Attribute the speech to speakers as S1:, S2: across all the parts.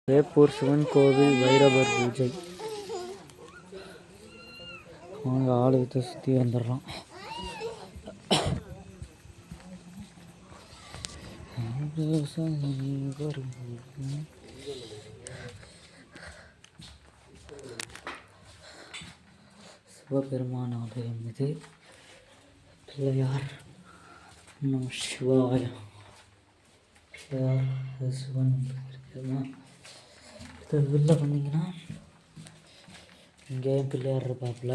S1: வேப்பூர் சிவன் கோவில் பைரவர் பூஜை. அவங்க ஆலயத்தை சுற்றி வந்துடுறோம். சிவபெருமான் ஆலயம் இது. பிள்ளையார் நம சிவாய. பிள்ளையார் சிவன் இருக்குதுமா. இது வெளில வந்தீங்கன்னா இங்கேயும் பிள்ளையார் இருப்பாப்புல,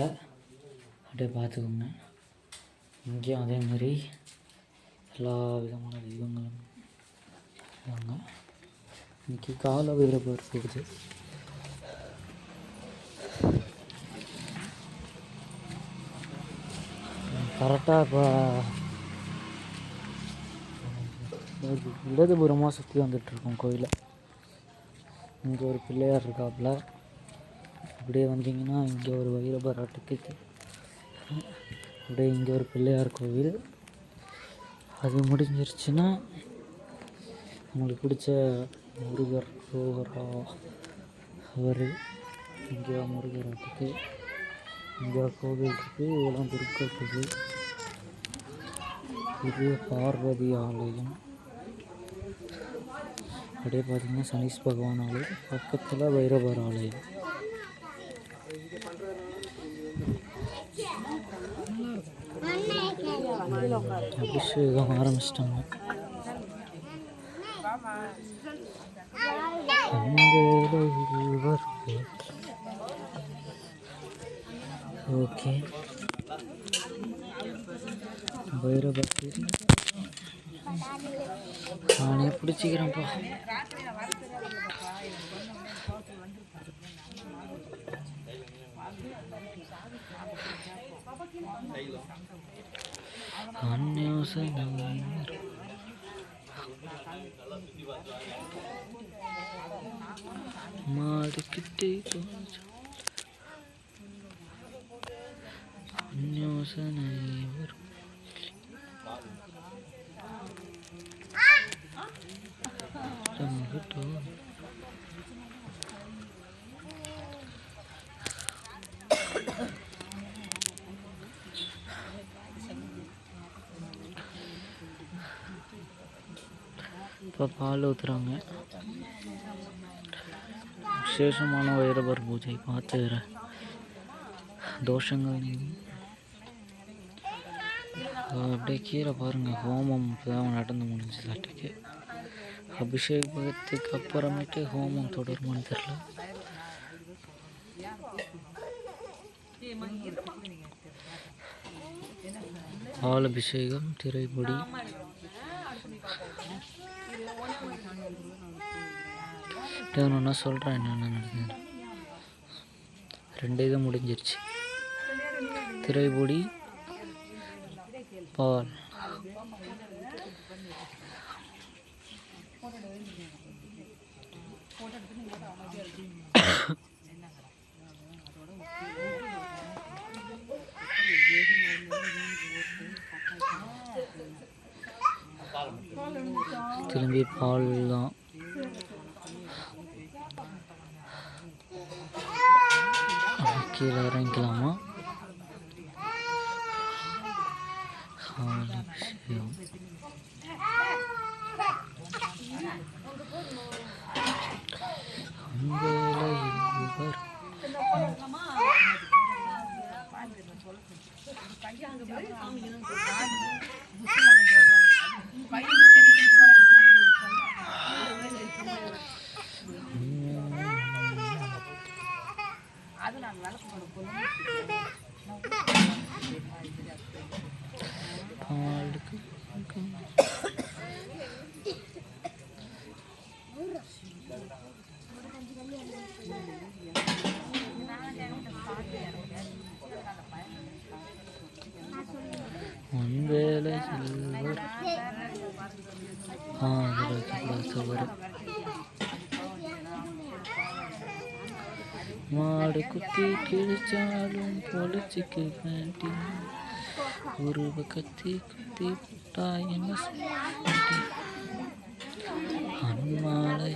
S1: அப்படியே பார்த்துக்கோங்க. இங்கேயும் அதேமாரி எல்லா விதமான தெய்வங்களும் இருக்காங்க. இன்றைக்கி கால பைரவர் போகுது. கரெக்டாக இப்போ இடதுபுறமாக சுற்றி வந்துட்டுருக்கோம் கோயிலை. இங்கே ஒரு பிள்ளையார் இருக்காப்புல. அப்படியே வந்தீங்கன்னா இங்கே ஒரு வைரவர் ஆட்டுக்கு, அப்படியே இங்கே ஒரு பிள்ளையார் கோவில். அது முடிஞ்சிருச்சுன்னா உங்களுக்கு பிடிச்ச முருகர் ரோகரா அவர் இங்கே முருகர் ஆட்டுக்கு. இங்கே கோவில் இருக்குது. இதெல்லாம் திருக்கல் கோவில். இது பார்வதி ஆலயம். அப்படியே பார்த்தீங்கன்னா சனீஸ் பகவான் ஆலயம், பக்கத்தில் பைரவர் ஆலயம். அபிஷேகம் ஆரம்பிச்சிட்டாங்க. ஓகே, பைரவர் நானே பிடிச்சிக்கிறேன்ப்பா. மாடிக்கிட்டே இப்போ பால் ஊற்றுறாங்க. விசேஷமான வைரவர் பூஜை பார்த்து தோஷங்கள் நீங்கி. அப்படியே கீழே பாருங்கள், ஹோமம் இப்போதான் நடந்து முடிஞ்சதாட்டுக்கு. அபிஷேகத்துக்கு அப்புறமேட்டு ஹோமம் தொடருமான்னு தெரியல. பால் அபிஷேகம், திரைப்பொடி, ஒன்றா சொல்கிறேன் என்னென்ன நடந்தது. 2 இது முடிஞ்சிருச்சு. திரைப்பொடி, பால். திரும்பி பால் தான். கீழே இறங்கிக்கலாமா? விஷயம் ஒன்வேளை சில்வர் மாடு குத்தி கிழிச்சாலும் பொழிச்சிக்கு வேண்டி ஒரு கத்தி குத்தி புட்டா என்ன அன்மாலை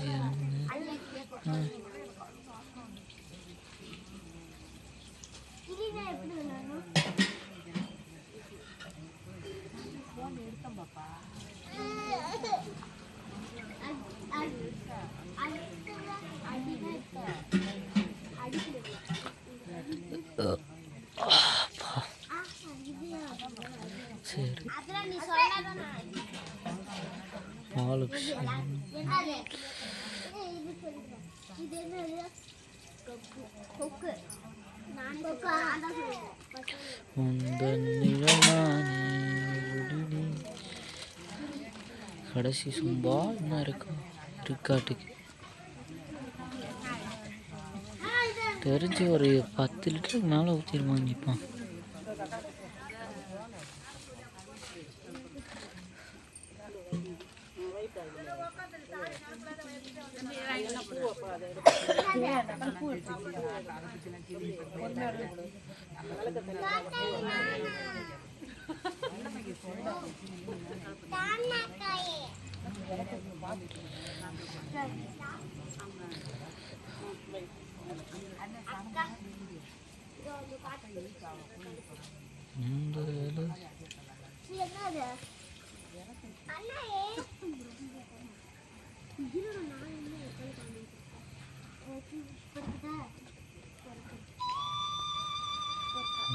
S1: கடைசி சும்பா என்ன இருக்கும் இருக்காட்டுக்கு தெரிஞ்சு ஒரு 10 லிட்டருக்கு மேலே ஊற்றிருவாங்கப்பான்.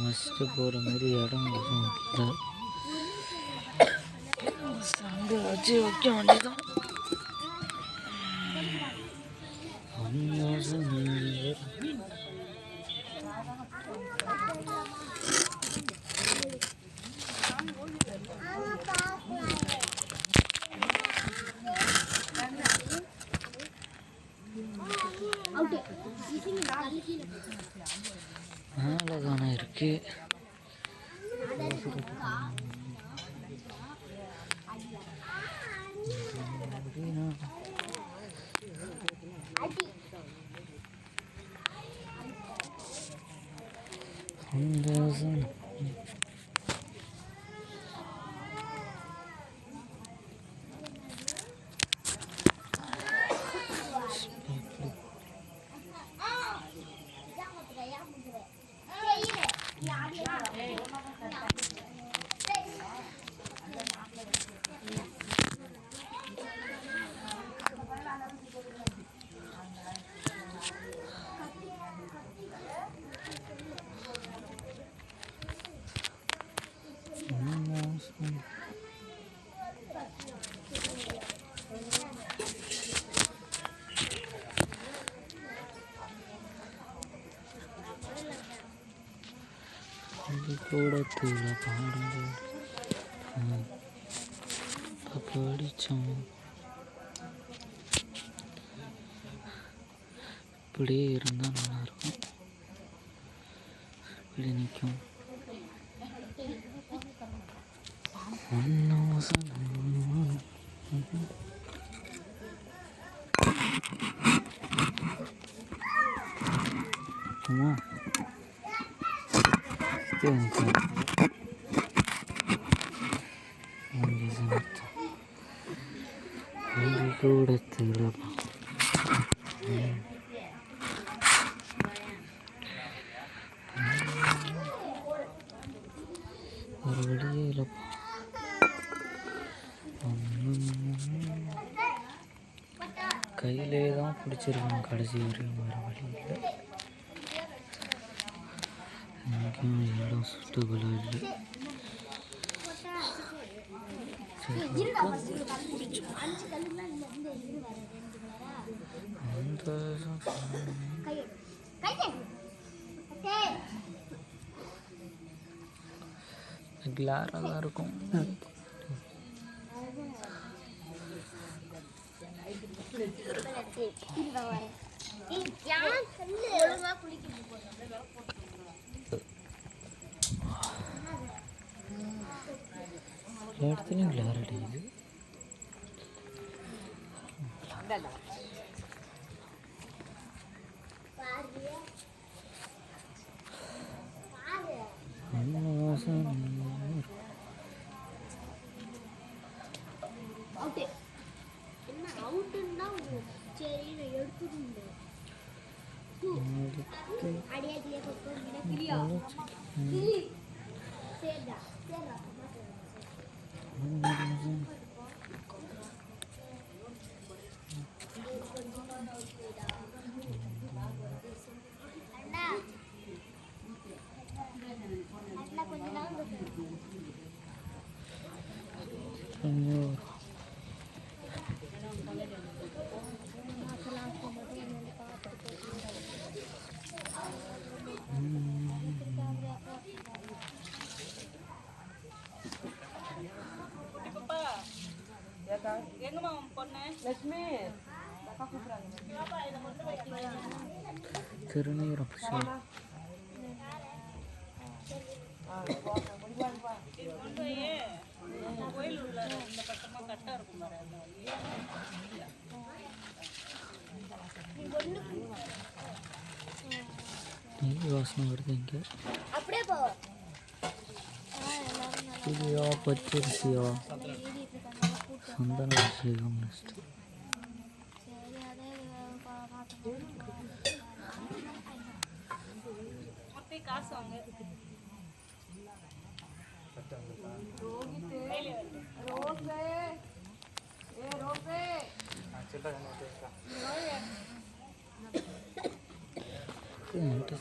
S1: ஃபஸ்ட்டு போகிற மாதிரி இடம் எதுவும் இல்லை. சங்க வச்சு வைக்க வேண்டியதான். அழகான இருக்கு. கூடத்தில் பாடுங்கள் படித்தோம். இப்படியே இருந்தால் நல்லாயிருக்கும். இப்படி நிற்கும். அம்மா கூடத்தில் ஒரு வழியே இல்லைப்பா. கையிலே தான் பிடிச்சிருக்கணும் கடைசி வரையும். வேறு வழி இல்லை. எங்கேயும் இடம் சுட்டுகளும் இல்லை. கிளாராக தான் இருக்கும். இடத்துலையும் கிளார் அடிக்குது. திருநீரம் நெய் வாசனை வருது இங்கே. புளியா பச்சரிசியா சந்தன அபிஷேகம் நெக்ஸ்ட்.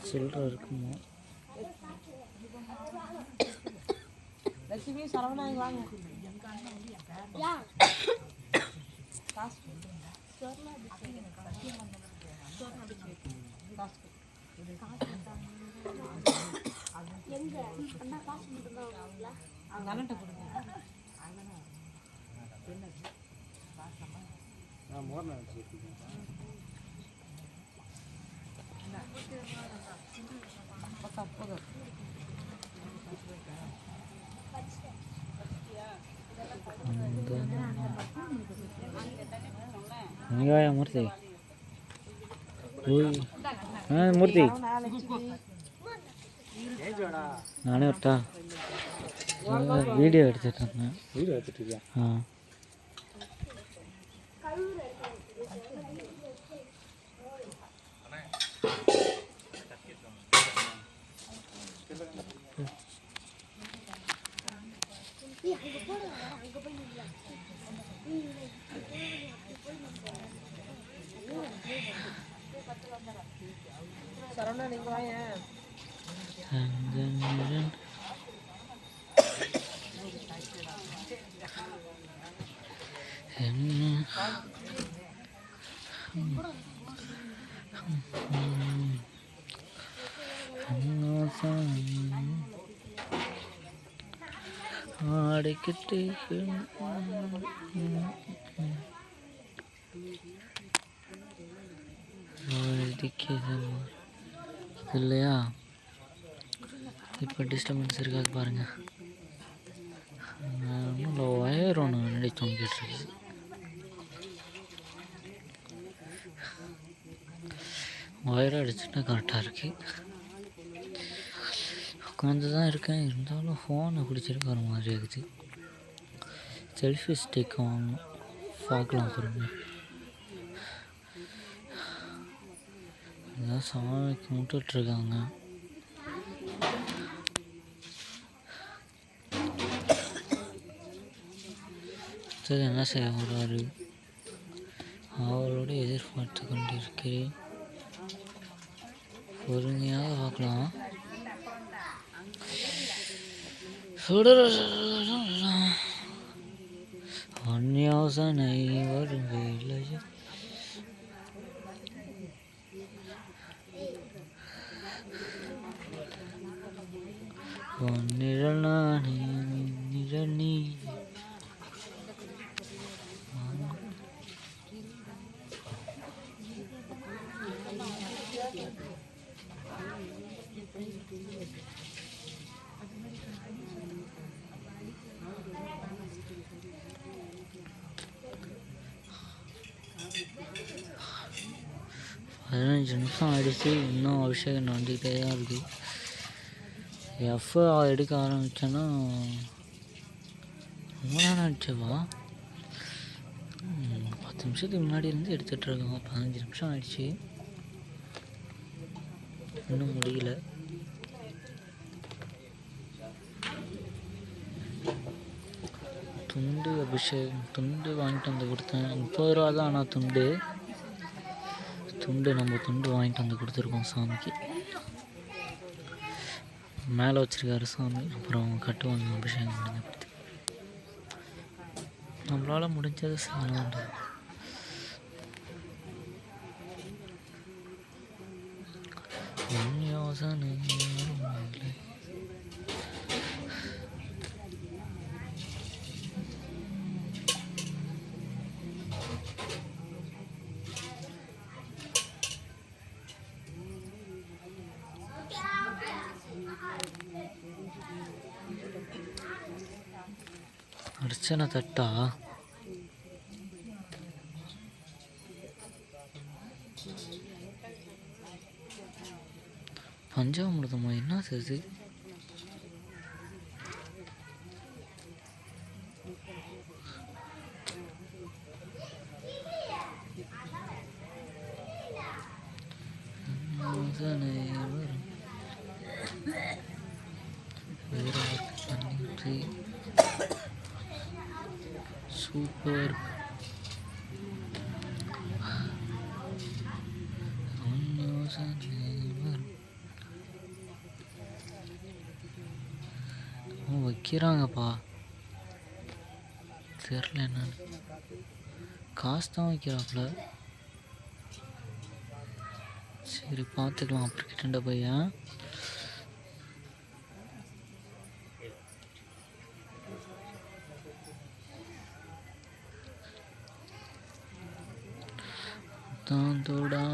S1: சில்லற இருக்குமா?
S2: லட்சுமி சரவணாங்க வாங்க. அண்ணன்ட்ட கொடுங்க.
S1: மூர்த்தி மூர்த்தி நானே வரட்டா? வீடியோ எடுத்துட்டு இருந்தேன். வீடியோ எடுத்துட்டு இருக்கியா? ஆ
S2: சரவணா நீங்க வாங்க.
S1: ஆடிக்கிட்டு இல்லையா? இப்போ டிஸ்டர்பன்ஸ் இருக்காது பாருங்கள். ஒன்றும் ஒயர் ஒன்று முன்னாடி தொங்கிட்டு இருக்குது. ஒயர் அடிச்சுட்டா கரெக்டாக இருக்குது. உட்காந்து தான் இருக்கேன், இருந்தாலும் ஃபோனை பிடிச்சிருக்க ஒரு மாதிரி இருக்குது. செல்ஃபி ஸ்டிக் வாங்கணும், பார்க்கலாம் பொறுமையாக. இதான் சாமிக்கு முட்டுட்ருக்காங்க. சரி என்ன செய்ய போகிறாரு? அவளோடு எதிர்பார்த்து கொண்டிருக்கிறேன். பொறுமையாக பார்க்கலாம். அந்யோசனை வரும் வேளையில் நிழல் நானே நிழல் நீ. பதினஞ்சு நிமிஷம் ஆயிடுச்சு, இன்னும் அபிஷேகம் வந்துக்கிட்டே தான் இருக்குது. எப்போ எடுக்க ஆரம்பித்தேன்னா ரொம்ப நேரம் ஆயிடுச்சுவா. 10 நிமிஷத்துக்கு முன்னாடி இருந்து எடுத்துகிட்ருக்கோம். 15 நிமிஷம் ஆயிடுச்சு, இன்னும் முடியல. துண்டு அபிஷேகம் துண்டு வாங்கிட்டு வந்து கொடுத்தேன். 30 ரூபா தான். ஆனால் துண்டு நம்ம துண்டு வாங்கிட்டு வந்து கொடுத்துருக்கோம் சாமிக்கு. மேலே வச்சுருக்காரு சாமி. அப்புறம் கட்டுவாங்க அபிஷேகம் முடிஞ்ச பற்றி. நம்மளால் முடிஞ்சது செய்யணும். யோசனை அர்ச்சனை தட்டா? பஞ்சாமிர்தமா? என்ன இது? சூப்பர். வைக்கிறாங்கப்பா, தெரில என்னன்னு. காசு தான் வைக்கிறாப்புல. சரி பார்த்துக்கலாம் அப்புறம் கிட்ட பையன். தாந்தோடா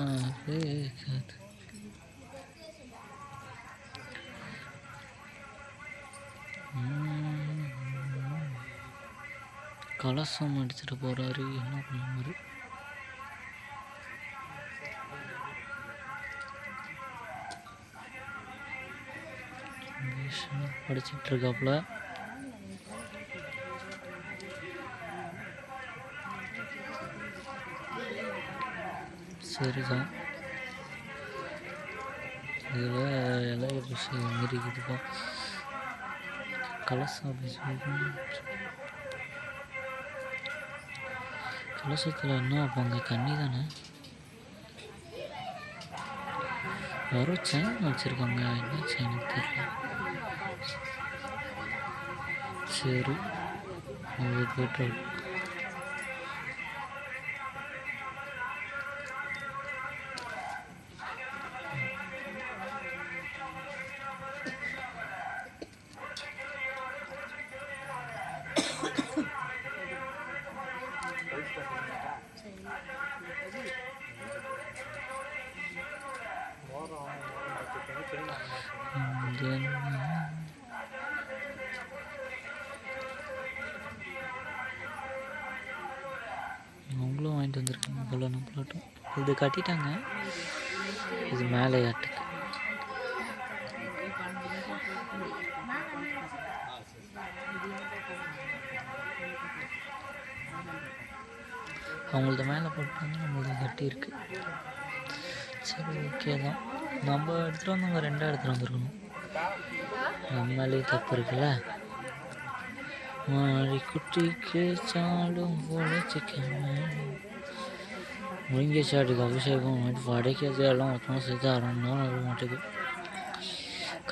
S1: கலசம் எடுத்துட்டு போறாரு. என்ன பண்ணுவாரு? படிச்சுட்டு இருக்காப்புல. சரிதான். இதில் இலைய பூசி இருக்குதுப்பா. கலசம் கலசத்தில் என்ன வைப்பாங்க? தண்ணி தானே. யாரோ செயின் வச்சுருக்காங்க. என்ன செயின் தெரியல. சரி அது போய்ட்டு அவங்களும் வாங்கிட்டு வந்திருக்காங்க போல. நம்மளாட்டும் இது கட்டிட்டாங்க. இது மேலே ஆட்டுக்கு. அவங்களது மேலே போட்டாங்க, நம்மளது கட்டியிருக்கு. சரி ஓகே தான். நம்ம எடுத்துகிட்டு வந்தவங்க 2 எடுத்துகிட்டு வந்துருக்கணும். நம்மளே தப்பு இருக்குல்ல. மாறி குட்டிக்கு சாலும் முருங்கை சாட்டுக்கு அபிஷேகம் படைக்கிறது எல்லாம் மொத்தமாக சேர்த்து 1/2 மணி நேரம் வர மாட்டேது.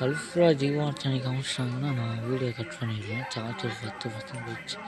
S1: கல்ஃப்ரா தீபார்த்தனை காமிச்சிட்டாங்கன்னா நான் வீடியோ கட் பண்ணிடுவேன். சார்ஜர் 10% போயிடுச்சு.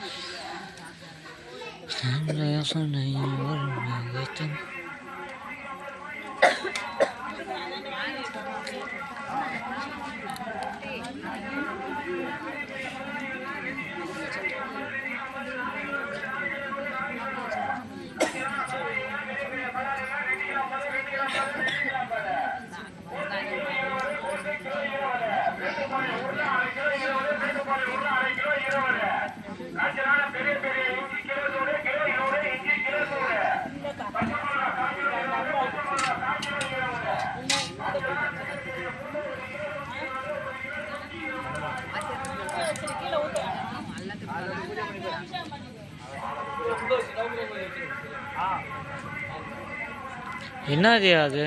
S1: என்னது அது?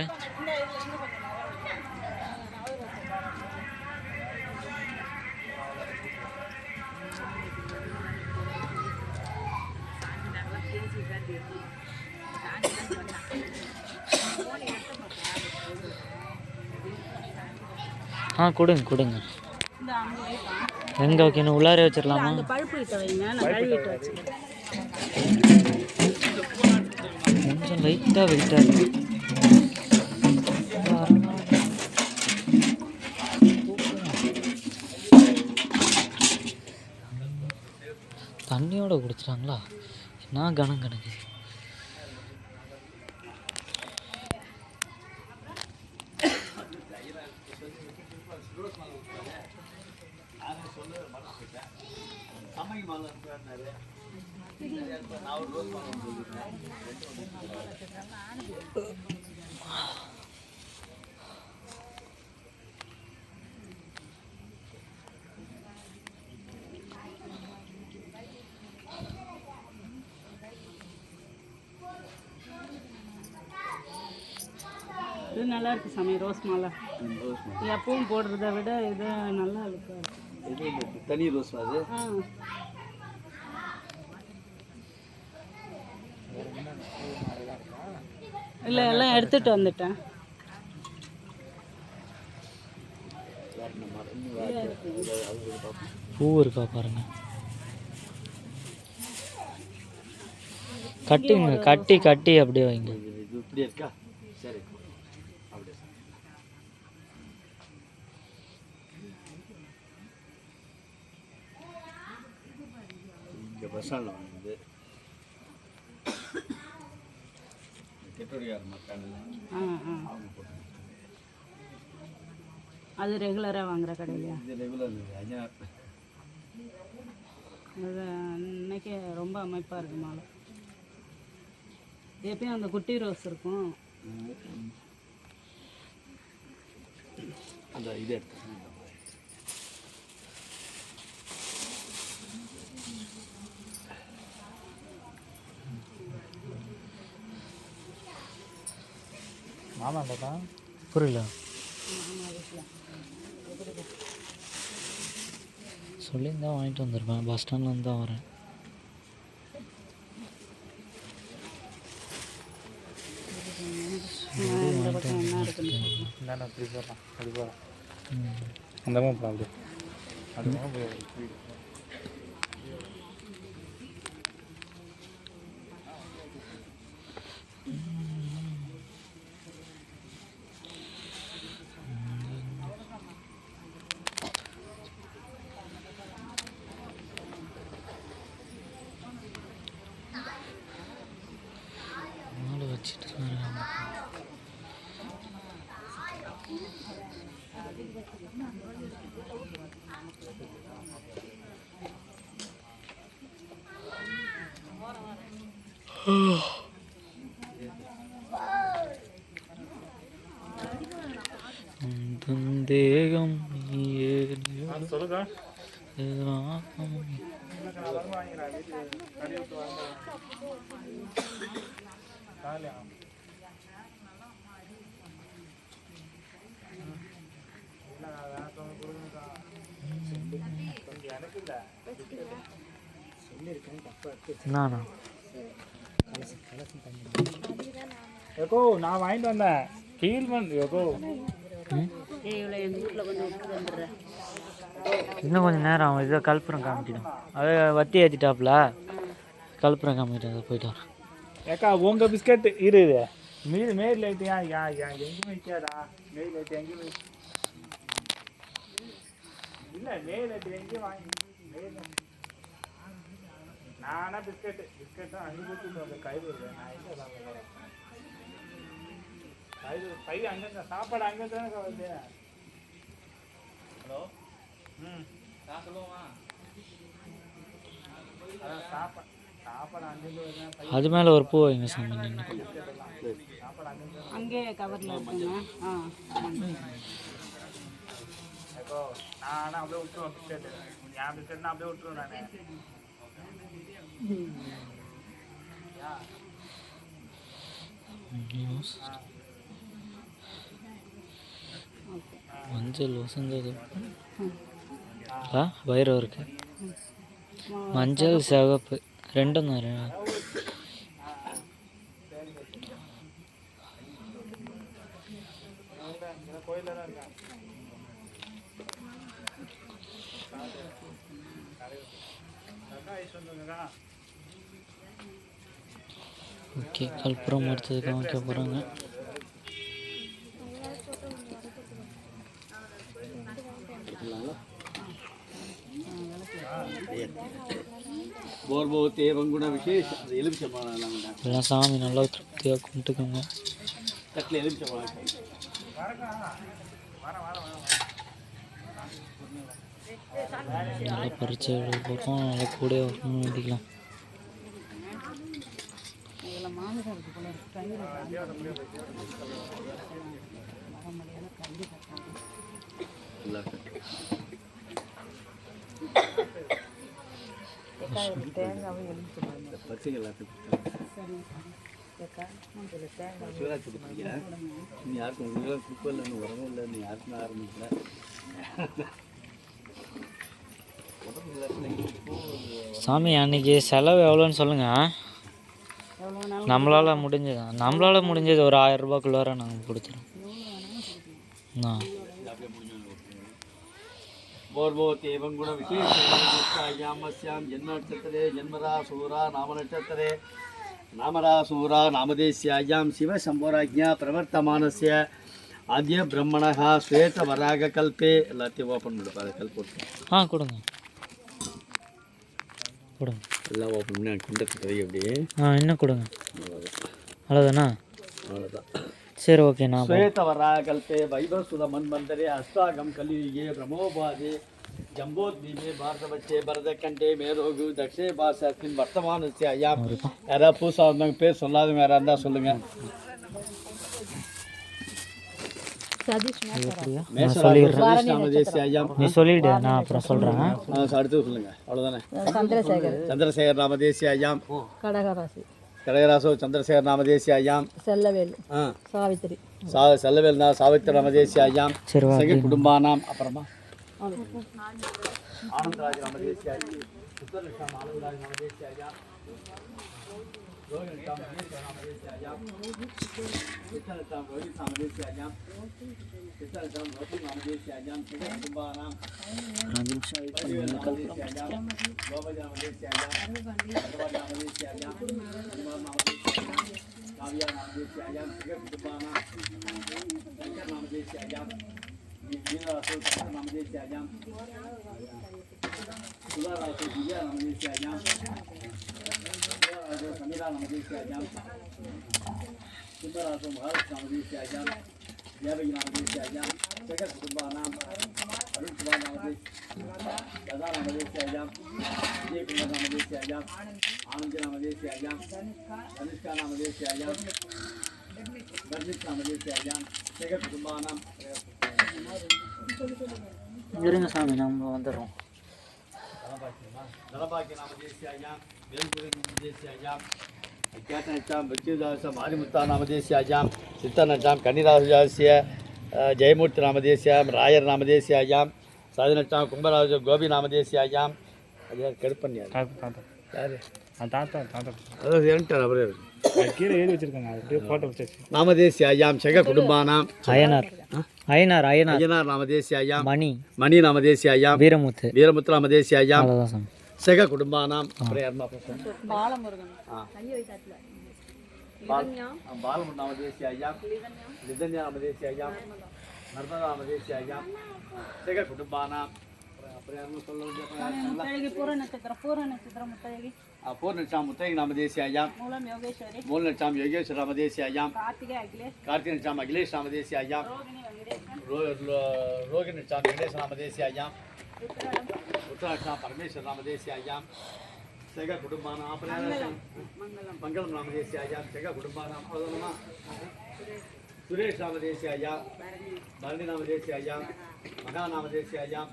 S1: கொடுங்க கொடுங்க. எங்கே வைக்கணும்? உள்ளாரே வச்சிடலாமா? கொஞ்சம் லைட்டாக வெயிட்டாக இருக்கு. தண்ணியோட கொடுத்துட்டாங்களா? என்ன கணம் கணக்கு.
S2: இது நல்லா இருக்கு சாமி, ரோஸ் மாலை. எப்பவும் போடுறத விட இது நல்லா இருக்கு.
S3: தனி ரோஸ் அது.
S2: இல்லை, எல்லாம் எடுத்துட்டு வந்துட்டேன்.
S1: பூ இருக்கா பாருங்க. கட்டுங்க, கட்டி கட்டி அப்படியே வைங்க.
S3: இப்படி இருக்கா? சரி, அப்படியே இங்கே பஸ் ஸ்டாண்டில் வாங்குது கெட்டோடியார் மக்கள்.
S2: அது ரெகுலராக வாங்குற கடையிலையா?
S3: இது ரெகுலர் ஐயா.
S2: அது இன்னைக்கு ரொம்ப அமைப்பாக இருக்கு மாலை. எப்பயும் அந்த குட்டி ரோஸ் இருக்கும்.
S3: அந்த இது எடுத்து
S1: மாமாண்டா புரியல. சொல்லியிருந்தா வாங்கிட்டு வந்திருப்பேன். பஸ் ஸ்டாண்ட்லேருந்து தான் வரேன். மாலை வச்சுட்டு தேகம்
S4: சொல்லுங்க.
S1: நானா
S4: யோகோ நான் வாங்கிட்டு வந்தேன். கீழ்மன் யோகோ
S1: இன்னும் கொஞ்சம் நேரம் ஆகும். இதை கல்புரம் காமிச்சிடும். அதை வத்தி ஏற்றிட்டாப்புல கல்புரம் காமிட்டு அதை போயிட்டு வரேன்.
S4: ஏக்கா உங்க பிஸ்கட் இரு மீது மேல் லைட்டியா எங்கேயும் வைக்காதா? மேல் லைட் எங்கேயும் இல்லை, மேல் லைட் எங்கேயும் வாங்கி மேல் நானா பிஸ்கட்டும் அனுப்பிட்டு வந்து கை வருவேன். நான் எங்கே கை அங்கே சாப்பாடு அங்கே தானே வருது. ஹலோ நான் சொல்லுவோமா? அதான் சாப்பாடு அங்கேருந்து வருவேன்.
S1: அது மேலே ஒரு பூ வைங்க சாமி.
S2: அங்கே கவரில் இருக்குங்க.
S4: நான் அப்படியே விட்டுருவேன். பிஸ்கெட் என் பிஸ்கெட்னா அப்படியே விட்டுருவேன் நான்.
S1: மஞ்சள் வசந்தது வைரம் இருக்கு. மஞ்சள் சிவப்பு ரெண்டும் தான்.
S4: கோயிலில் தான் இருக்கேன்.
S1: ஓகே, கல்புரம் அடுத்ததுக்கு வைக்க போகிறாங்க. எல்லாம் சாமி நல்லா திருப்தியாக கும்பிட்டுக்கோங்க.
S4: வர
S1: நல்லா பறிச்சு போகிறோம், நல்லா கூட வரணும்னு வேண்டிக்கலாம்.
S2: இதில் மாமிசம் இருக்குது போல இருக்கு. கயிறு வர முடியாத கல்வி கட்டாங்க. தேங்காவும் எழுதி
S3: பச்சை எல்லாத்துக்கும் நீ யாருக்கும் உங்களுக்கு குப்பை இல்லை, உரமும் இல்லை, நீ யாருக்கும் ஆரம்பிக்கல.
S1: சாமி அன்னைக்கு செலவு எவ்வளோன்னு சொல்லுங்கள். நம்மளால் முடிஞ்சது ஒரு 1000 ரூபாய்க்குள்ளார நாங்கள் கொடுத்துறோம்.
S3: एवं गुण विशेषायामस्यां जन्मनक्षत्रे जन्मरासूरा नामनक्षत्रे नामरासूरा नामदेश्यायां शिवशम्भोराज्ञा प्रवर्तमानस्य आद्य ब्रह्मणः श्वेतवरागकल्पे எல்லாத்தையும் ஓப்பன் பண்ணிப்பாரு. கல்போட்டு
S1: கொடுங்க
S3: எல்லாம் ஓப்பன் பண்ணி கிண்டத்துக்கு அப்படியே
S1: இன்னும் கொடுங்க. அவ்வளோதானா?
S3: அவ்வளோதான்.
S1: சரி, ஓகே. நான்
S3: श्वेतवराकल्पे वैभवसुध मन्वन्तरे अष्टागम कलियुगे ब्रह्मोपादे जम्बोद्वीपे भारतवर्षे भरतखण्डे मेरोगु दक्षिणे भाषास्मिन् वर्तमानस्य अय्यां யாராவது புதுசாக வந்தவங்க பேர் சொல்லாதவங்க யாராக இருந்தால் சொல்லுங்கள்.
S1: நீ சொல்லிவிடு, நான் அப்புறம் சொல்கிறேன்.
S3: அடுத்து சொல்லுங்கள். அவ்வளோதானே? சந்திரசேகர் நாமதேசிய ஐயாம். கடகராசோ சந்திரசேகர் நாமதேசிய ஐயாம். செல்லவேல் சாவித்திரி செல்லவேல் சாவித்திரி நாமதேசிய ஐயாம். சகி குடும்பானாம். அப்புறமா ஆனந்தராஜ் நாமதேசிய ஐயாம். சுத்தலட்சம் ஆனந்தராஜ் நாமதேசிய ஐயாம். ரோகிணிதாம் நாமதேசிய ஐயாம். சித்தலட்சம் ரோஹித் நாமதேசிய ஐயாம். சித்தலட்சம் ரோஹித் நாமதேசிய ஐயாம். சகி குடும்பானாம். நாமதேசிய ஐயாம். கோபஜ நாமதேசிய ஐயாம். பகவான் நாமதேசிய ஐயாம். காவியா நாமதேசிய ஐயாம். சகி குடும்பானாம். சங்கர் நாமதேசிய ஐயாம். வீரராசு சங்கர் நாமதேசிய ஐயாம். சுதாராசு திவ்யா நாமதேசிய ஐயாம். समीरा नामदेश आयाम. सुंदरासो महाराष्ट्र नामदेश आयाम. देवगी नामदेश आयाम. जगत कुटुंबानाम. अरुण कुमार नामदेश. दादा नामदेश आयाम. विजय कुमार नामदेश आयाम. आनंद नामदेश आयाम. अनुष्का नामदेश आयाम. गर्जित नामदेश आयाम. जगत कुटुंबानाम.
S1: இருங்க சாமி, நம்ம வந்துடுறோம்.
S3: दलबाकी नामदेश आयाम. वेलपुरी नामदेश आयाम. अज्ञातनचाम बच्चुदासम आदिमुत्ता नामदेश आयाम. सिद्धनचाम कन्निराजस्य जयमूर्ति नामदेश रायर नामदेश आयाम. साधनचाम कुंभराज गोपी नामदेश आयाम. अरे कड़पन्या यार தாத்தா அதாவது ஏன்ட்டார் அவரே கீழே எழுதி வச்சிருக்காங்க. அப்படியே போட்டோ வச்சாச்சு. நாமதேசி ஐயாம். செக குடும்பானாம்.
S1: அய்யனார்
S3: நாமதேசி ஐயாம்.
S1: மணி
S3: நாமதேசி ஐயாம். வீரமுத்து நாமதேசி ஐயாம். செக குடும்பானாம். அப்புறம் யாருமா
S2: பாலமுருகன்
S3: பாலமுருகன் நாமதேசி ஐயாம். லிதன்யா நாமதேசி ஐயாம். நர்மதா நாமதேசி ஐயாம். செக குடும்பானாம். அப்புறம் யாருமா சொல்ல
S2: பூர நட்சத்திரம் முத்தழகி.
S3: பூர்ணச்சாம் முத்தழகி நாமதேசி ஐயாம். மூலநட்சாம் யோகேஸ்வர நாமதேசி ஐயாம். கார்த்திகநட்சாம் அகிலேஷ் நாமதேசி ஐயாம். ரோகிணிச்சாம் வெங்கடேஷ் நாமதேசி ஐயாம். உத்தராட்சாம் பரமேஸ்வர நாமதேசி ஐயாம். செக குடும்பானாம். அப்புறம் மங்களம் நாமதேசி ஐயாம். செக குடும்பானாம். அவ்வளோதானமா? சுரேஷ் நாமதேசி ஐயாம். பரணி நாமதேசி ஐயாம். மகா நாமதேசி ஐயாம்.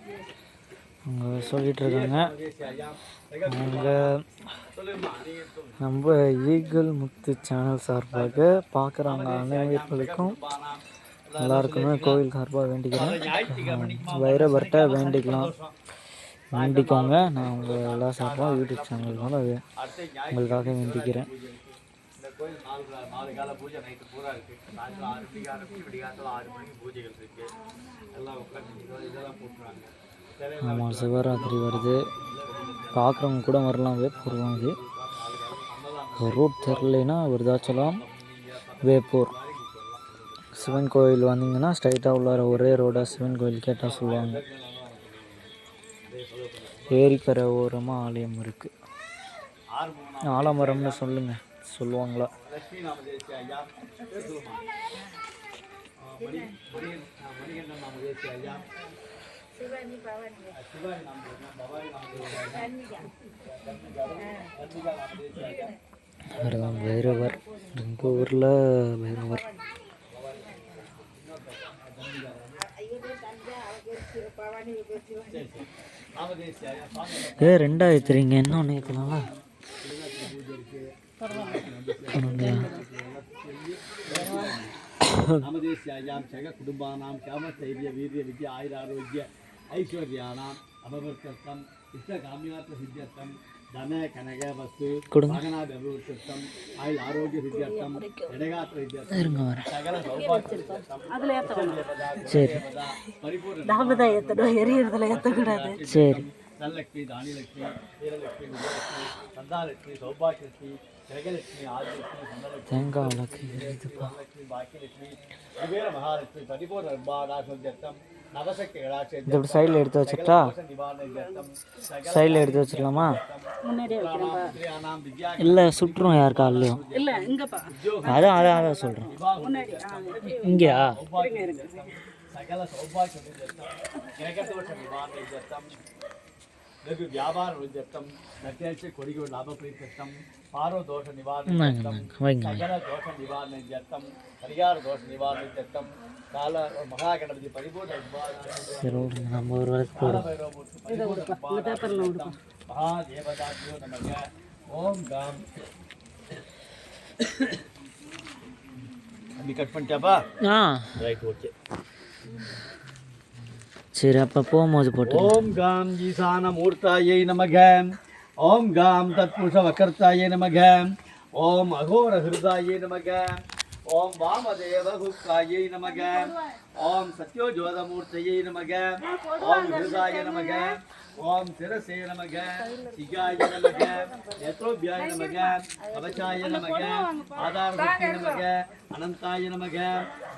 S1: அவங்க சொல்லிட்டு இருக்காங்க. அவங்க நம்ம ஈகிள் முத்து சேனல் சார்பாக பார்க்குறாங்க அனைவர்களுக்கும் எல்லாருக்குமே கோவில் சார்பாக வேண்டிக்கிறேன். வைரவர்கிட்ட வேண்டிக்கோங்க. நான் உங்கள் எல்லா சார்பாக யூடியூப் சேனல் கூட உங்களுக்காக வேண்டிக்கிறேன். ஆமாம், சிவராத்திரி வருது. பார்க்குறவங்க கூட வரலாம். வேப்பூர் வாங்கி ரூட் தெரிலனா விருதாச்சலம் வேப்பூர் சிவன் கோயில் வந்தீங்கன்னா ஸ்ட்ரைட்டாக உள்ளார ஒரே ரோடாக சிவன் கோயில் கேட்டால் சொல்லுவாங்க. ஏரிக்கரை ஓரமாக ஆலயம் இருக்குது. ஆலமரம்னு சொல்லுவாங்களா?
S3: சிவானி நாம பவானி
S1: அதுதான் பைரவர் எங்கள் ஊரில் பைரவர். ரெண்டாயிரத்துறீங்க என்ன ஒன்று ஏற்றலாம்ல.
S3: नामदेश्यायां जग कुटुम्बानां क्षमस्थैर्य वीर्य विद्या आयुरारोग्य ऐश्वर्याणाम् अभवर्त्यर्थम् इष्टकाम्यार्थसिद्ध्यर्थं धन कनक वस्तु वाहनाभिवृद्ध्यर्थम् आयुर् आरोग्य सिद्ध्यर्थं जडगात्रसिद्ध्यर्थं सकल सौभाग्यसिद्ध्यर्थं
S1: சரி
S3: परिपूर्ण
S1: சரி
S3: धनलक्ष्मी दानिलक्ष्मी वीरलक्ष्मी विजयलक्ष्मी संतानलक्ष्मी सौभाग्यलक्ष्मी जगलक्ष्मी आदिलक्ष्मी संतलक्ष्मी
S1: தேங்காய் விளக்கு இருக்குதுப்பா.
S3: लक्ष्मी भाग्यलक्ष्मी कुबेर महालक्ष्मी परिपूर्ण निर्माणार्थम नवशक्ति
S1: இது இப்படி சைடில் எடுத்து வச்சுட்டா
S3: निवारण
S1: சைடில் எடுத்து வச்சிடலாமா?
S2: முன்னாடியே வைக்கிறேன்ப்பா.
S3: स्त्रियाणां विद्या
S1: இல்லை சுட்டுரும் யார் காலையும்.
S2: இல்லை இங்கப்பா
S1: அதான் சொல்கிறேன்.
S2: முன்னாடி
S1: இங்கேயா?
S3: सकल सौभाग्य ग्रहदोष निवारण लघु व्यापार वृद्ध्यर्थम नट्यश्च कोडिगो लाभ प्रीत्यर्थम पारो दोष निवारण
S1: வைங்க
S3: सकल दोष निवारण परिहार दोष निवारण काल महागणपति परिपूर्ण
S1: சரி விடுங்க, நம்ம ஒரு வேலைக்கு போகிறோம்.
S3: महादेवताभ्यो नमः ओम गाम अभी कट பண்ணிட்டப்பா
S1: ஆ
S3: ரைட் ஓகே
S1: சரி அப்போ போகும்போது போட்டு
S3: ओम गाम ईशान मूर्तायै नमः ओम गाम तत्पुरुष वक्रतायै नमः ओम अघोर हृदयायै नमः ओम वामदेव हुक्कायै नमः ओम सत्योज्योत मूर्तये नमः ओम हृदयाय नमः ओम शिरसे नमः शिखाय नमः नेत्रोभ्याय नमः कवचाय नमः आधारशक्ति नमः अनंताय नमः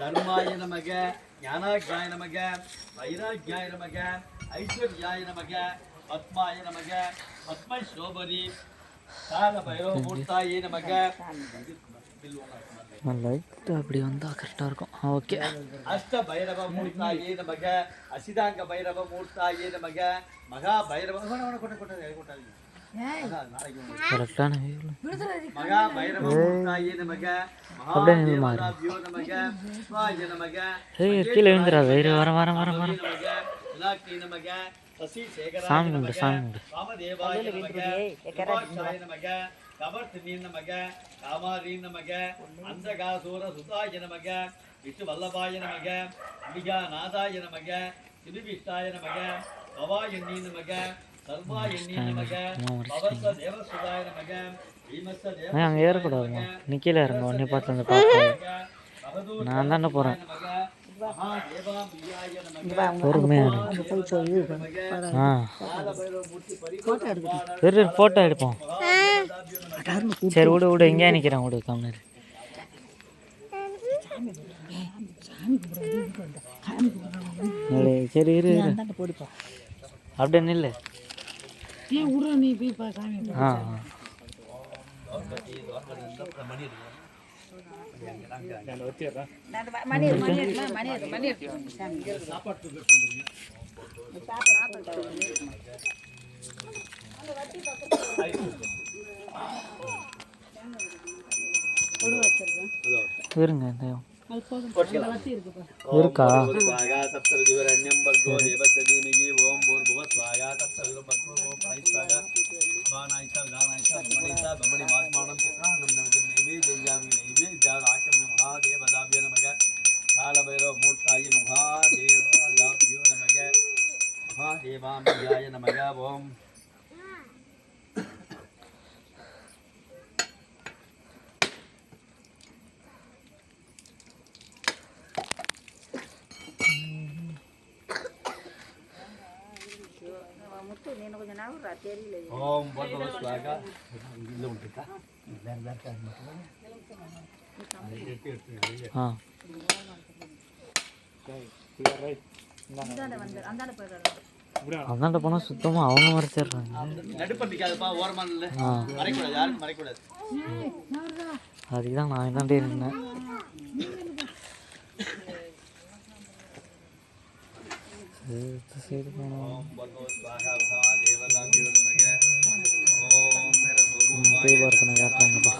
S3: धर्माय नमः ज्ञानाज्ञाय नमः वैराग्याय नमः ऐश्वर्याय नमः पद्माय नमः पद्मशोभरी काल भैरव मूर्ताय नमः
S1: லைட்டு அப்படி வந்தால் கரெக்டாக இருக்கும். ஓகே
S3: अष्ट भैरव मूर्ताय नमः असिदांग भैरव मूर्ताय नमः महा भैरव
S1: கரெக்டான
S3: महा भैरव मूर्ताय नमः
S1: அப்படியே நின்று மாறு.
S3: महादेवताभ्यो नमः स्वाय नमः
S1: ஏய் கீழே விழுந்துடாது. இரு வர வர வர வர
S3: इलाकी नमः शशि शेखराय
S1: சாமி
S3: नमः
S1: கும்பிடு சாமி கும்பிடு.
S3: वामदेवाय नमः कपाक्षाय नमः कवर्तिनी नमः कामारी नमः अंधकासुर सुताय नमः विष्णुवल्लभाय नमः अंबिकानाथाय नमः शिवविष्टाय नमः भवायन्नी नमः सर्वायन्नी नमः भवत्स देवसुताय नमः भीमस्स
S1: அங்கே ஏறக்கூடாதுமா, நீ கீழே இறங்க. உடனே பார்த்து அந்த பார்த்து நான் தானே போகிறேன். பொறுமையாக ஆ சரி ஃபோட்டோ எடுப்போம். சரி விடு விடு, எங்கேயா நிற்கிறேன் விடு கம்னர். சரி இரு இரு அப்படியே நில்லு. ஆ இருங்க தெய்வம் இருக்கா?
S3: महादेवाय नमः ओम ओम भगवत्स्वागा इल्ल उंटुका
S1: ஆ அந்தாண்ட போனால் சுத்தமாக அவங்க மறைச்சிடுறாங்க.
S3: நடுப்பண்டிக்காதுப்பா ஓரமா இல்லை
S1: ஆ
S3: மறைக்கூடாது யாருக்கும் மறைக்கூடாது
S1: அதுக்கு தான் நான் என்னாண்டே நின்னேன். இந்த சைடு போனோம். தீபார்த்தனை காட்டுறாங்கப்பா.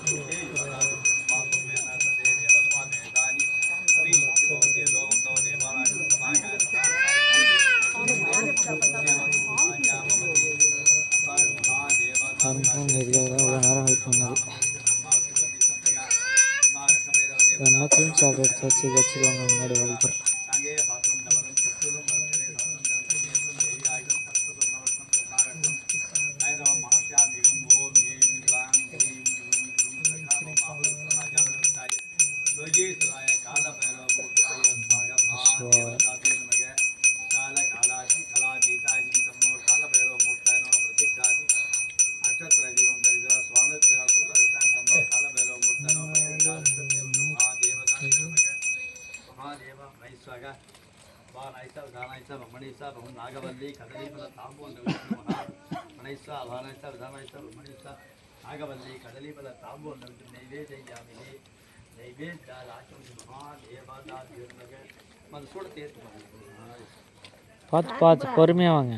S1: கன்ஃபார்ம் இதுக்காக இவ்வளோ நேரம் வெயிட் பண்ணது. என்ன க்ரீம் சாட் எடுத்து வச்சுருவாங்க முன்னாடி வழிபடுற.
S3: नागवल्ली कदलीफल तांबूल मणैसा अभानैसा विधानैसा मणैसा नागवल्ली कदलीफल तांबूल नैवेद्यामिने नैवेद्याचम महादेवदाद्योर्नग मन सुड़ तेज பார்த்து பார்த்து பொறுமையாக வாங்க.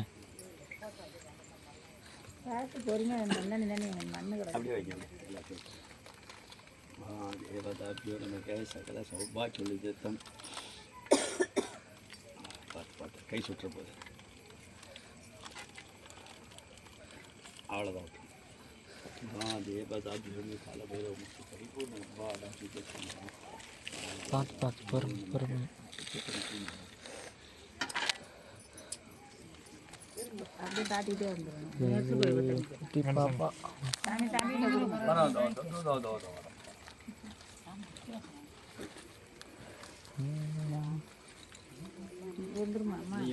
S3: அப்படியே வைக்கணும். மகாதேவதாத்யோர்னக சகல சௌபாக்கியம் பார்த்து கை சுற்ற போது அவ்வளோதான். பார்த்து பார்த்து பொறுமை பொறுமை. குட்டி பாப்பா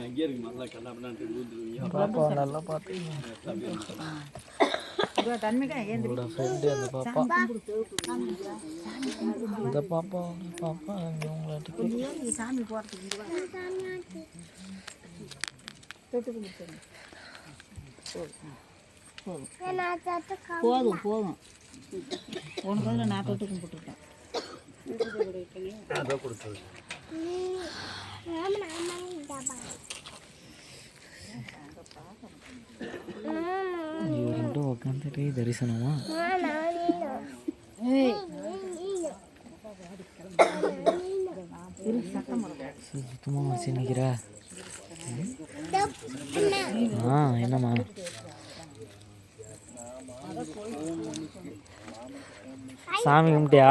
S3: அங்கே இருக்கு நல்லா கல்லாம பாப்பா நல்லா பார்த்து. என்னோட ஃப்ரெண்டு அந்த பாப்பா இந்த பாப்பா பாப்பா உங்களாட்டி
S2: சாமி போகிறதுக்கு போதும் போதும் உனக்கு நான் தொட்டு கும்பிட்டுருக்கேன்.
S3: அதான் கொடுத்தது.
S1: இவரெண்டு உட்காந்துட்டு தரிசனமா சுத்தமாக வச்சு நிற்கிறா. என்னம்மா சாமி கும்பிட்டியா?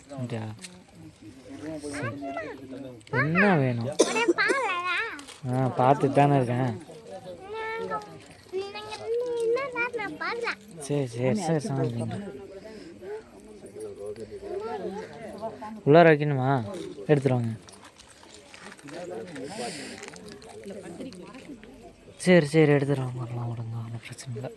S1: கும்பிட்டியா? என்ன வேணும்? பார்த்துட்டு தானே இருக்கேன். சரி சரி சரி சாமி உள்ளார வைக்கணுமா? எடுத்துருவாங்க. சரி சரி எடுத்துருவாங்க. வரலாம் விடுங்க, ஒன்றும் பிரச்சனை இல்லை.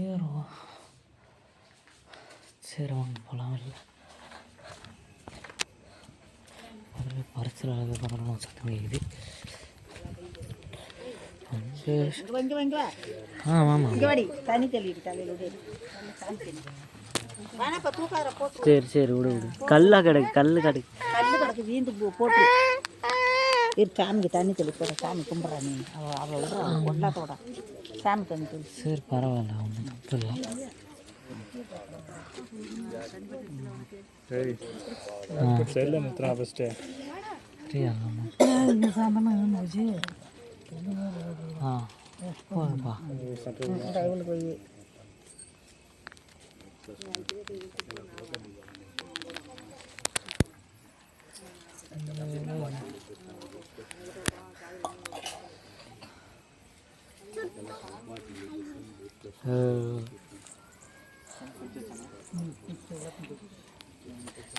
S1: ஏறுவோம். சரி வாங்க போகலாம். இல்லை அதில் பரிசல் அழகாக பண்ணணும். சத்தம் கேட்குது. ஆமாம்
S2: தண்ணி தெளிவிட்டாங்க.
S1: சரி சரி விடு விடு. கல்லா கிடக்கு கல் கிடக்கு
S2: கல் கிடக்கு வீந்து போட்டு சாமிக்கு தண்ணி தெளி போட. சாமி கும்பிட்றா நீ அவளை விடுறா ஒல்லாத்தோட சாமி தண்ணி தெளி.
S1: சரி பரவாயில்ல ஒன்றும் இல்லை.
S4: செல்ல நிறுத்தினா ஃபஸ்ட்டு
S1: போதுப்பா.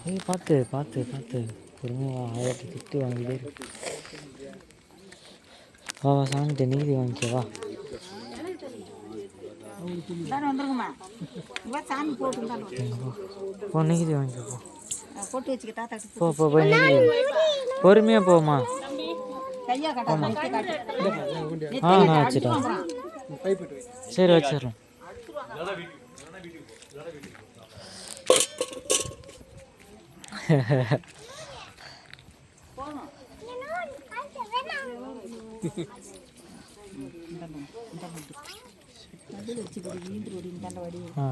S2: போய்
S1: பார்த்து பார்த்து பார்த்து பொறுமையாக ஆயிரத்தி திட்டு வாங்கிட்டே இருக்கு. வா வா சாமிகிட்ட நீதி வாங்கிக்க வா.
S2: தானே வந்துருங்கம்மா. இங்கே சாமி போட்டு தானே
S1: போ நிற்கிது வாங்கி போ
S2: போட்டு வச்சுக்க தாத்தா
S1: போ போ போய் நிற்கிது பொறுமையாக போமா
S2: கையா காட்டாம காட்டு
S1: நான் வச்சுட்டேன் சரி வச்சிடுறேன் ஆ